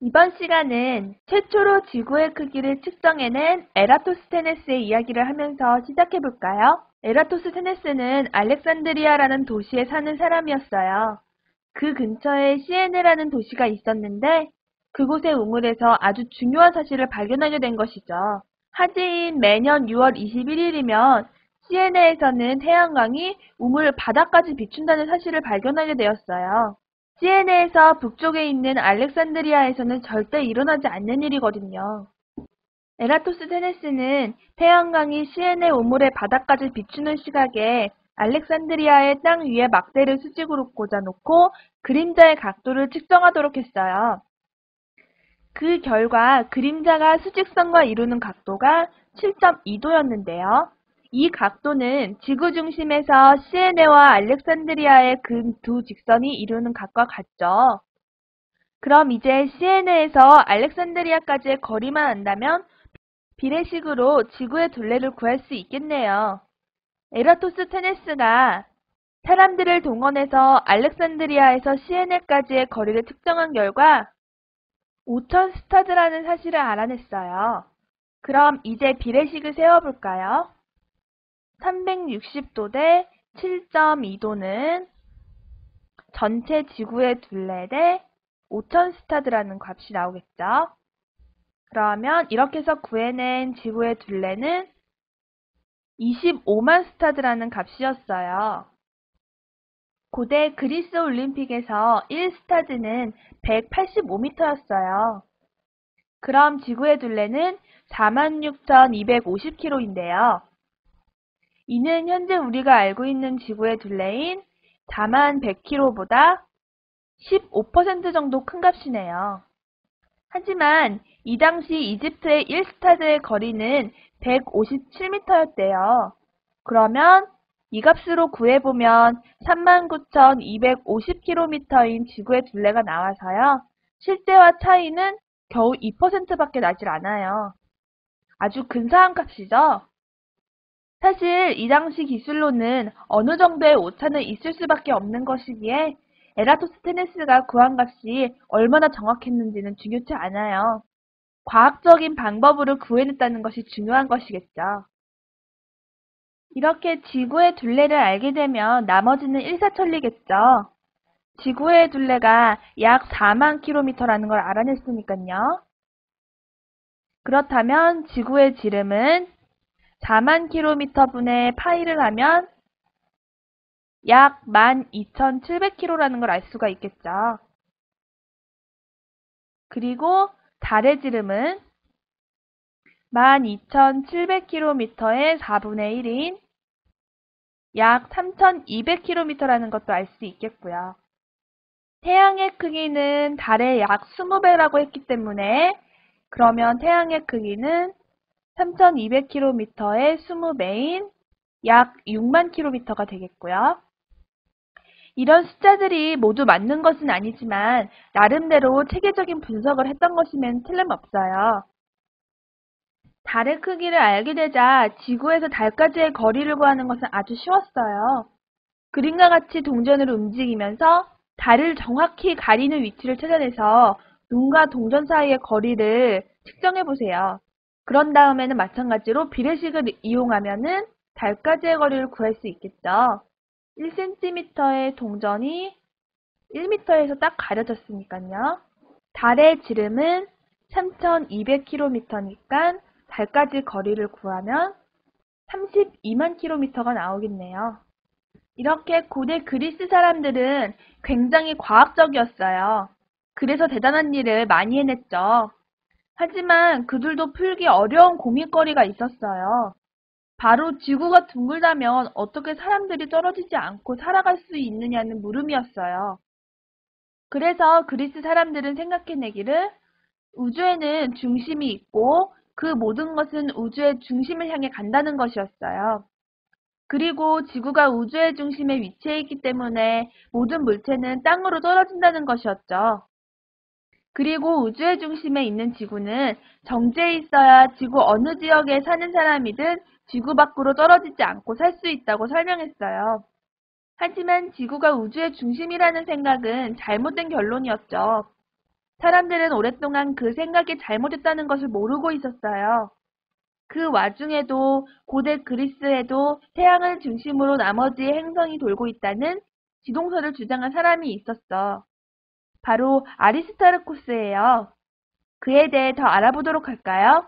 이번 시간은 최초로 지구의 크기를 측정해낸 에라토스테네스의 이야기를 하면서 시작해볼까요? 에라토스테네스는 알렉산드리아라는 도시에 사는 사람이었어요. 그 근처에 시에네라는 도시가 있었는데 그곳의 우물에서 아주 중요한 사실을 발견하게 된 것이죠. 하지인 매년 6월 21일이면 시에네에서는 태양광이 우물 바닥까지 비춘다는 사실을 발견하게 되었어요. 시에네에서 북쪽에 있는 알렉산드리아에서는 절대 일어나지 않는 일이거든요. 에라토스테네스는 태양광이 시에네 우물의 바닥까지 비추는 시각에 알렉산드리아의 땅 위에 막대를 수직으로 꽂아놓고 그림자의 각도를 측정하도록 했어요. 그 결과 그림자가 수직선과 이루는 각도가 7.2도였는데요. 이 각도는 지구 중심에서 시에네와 알렉산드리아의 그 두 직선이 이루는 각과 같죠. 그럼 이제 시에네에서 알렉산드리아까지의 거리만 안다면 비례식으로 지구의 둘레를 구할 수 있겠네요. 에라토스테네스가 사람들을 동원해서 알렉산드리아에서 시에네까지의 거리를 측정한 결과 5천 스타드라는 사실을 알아냈어요. 그럼 이제 비례식을 세워볼까요? 360도 대 7.2도는 전체 지구의 둘레 대 5천 스타드라는 값이 나오겠죠? 그러면 이렇게 해서 구해낸 지구의 둘레는 25만 스타드라는 값이었어요. 고대 그리스 올림픽에서 1스타드는 185m였어요. 그럼 지구의 둘레는 46,250km인데요. 이는 현재 우리가 알고 있는 지구의 둘레인 41,100km보다 15% 정도 큰 값이네요. 하지만 이 당시 이집트의 1스타드의 거리는 157m였대요. 그러면 이 값으로 구해보면 39,250km인 지구의 둘레가 나와서요. 실제와 차이는 겨우 2%밖에 나질 않아요. 아주 근사한 값이죠? 사실 이 당시 기술로는 어느 정도의 오차는 있을 수밖에 없는 것이기에 에라토스테네스가 구한 값이 얼마나 정확했는지는 중요치 않아요. 과학적인 방법으로 구해냈다는 것이 중요한 것이겠죠. 이렇게 지구의 둘레를 알게 되면 나머지는 일사천리겠죠. 지구의 둘레가 약 4만 킬로미터라는 걸 알아냈으니까요. 그렇다면 지구의 지름은 4만 킬로미터분의 파이를 하면 약 12,700km라는 걸 알 수가 있겠죠. 그리고 달의 지름은 12,700km의 4분의 1인 약 3,200km라는 것도 알 수 있겠고요. 태양의 크기는 달의 약 20배라고 했기 때문에 그러면 태양의 크기는 3,200km의 20배인 약 6만 km가 되겠고요. 이런 숫자들이 모두 맞는 것은 아니지만 나름대로 체계적인 분석을 했던 것이면 틀림없어요. 달의 크기를 알게 되자 지구에서 달까지의 거리를 구하는 것은 아주 쉬웠어요. 그림과 같이 동전으로 움직이면서 달을 정확히 가리는 위치를 찾아내서 눈과 동전 사이의 거리를 측정해 보세요. 그런 다음에는 마찬가지로 비례식을 이용하면은 달까지의 거리를 구할 수 있겠죠. 1cm의 동전이 1m에서 딱 가려졌으니까요. 달의 지름은 3,200km니까 달까지 거리를 구하면 32만 km가 나오겠네요. 이렇게 고대 그리스 사람들은 굉장히 과학적이었어요. 그래서 대단한 일을 많이 해냈죠. 하지만 그들도 풀기 어려운 고민거리가 있었어요. 바로 지구가 둥글다면 어떻게 사람들이 떨어지지 않고 살아갈 수 있느냐는 물음이었어요. 그래서 그리스 사람들은 생각해내기를 우주에는 중심이 있고 그 모든 것은 우주의 중심을 향해 간다는 것이었어요. 그리고 지구가 우주의 중심에 위치해 있기 때문에 모든 물체는 땅으로 떨어진다는 것이었죠. 그리고 우주의 중심에 있는 지구는 정지해 있어야 지구 어느 지역에 사는 사람이든 지구 밖으로 떨어지지 않고 살 수 있다고 설명했어요. 하지만 지구가 우주의 중심이라는 생각은 잘못된 결론이었죠. 사람들은 오랫동안 그 생각이 잘못됐다는 것을 모르고 있었어요. 그 와중에도 고대 그리스에도 태양을 중심으로 나머지의 행성이 돌고 있다는 지동설을 주장한 사람이 있었어. 바로 아리스타르쿠스예요. 그에 대해 더 알아보도록 할까요?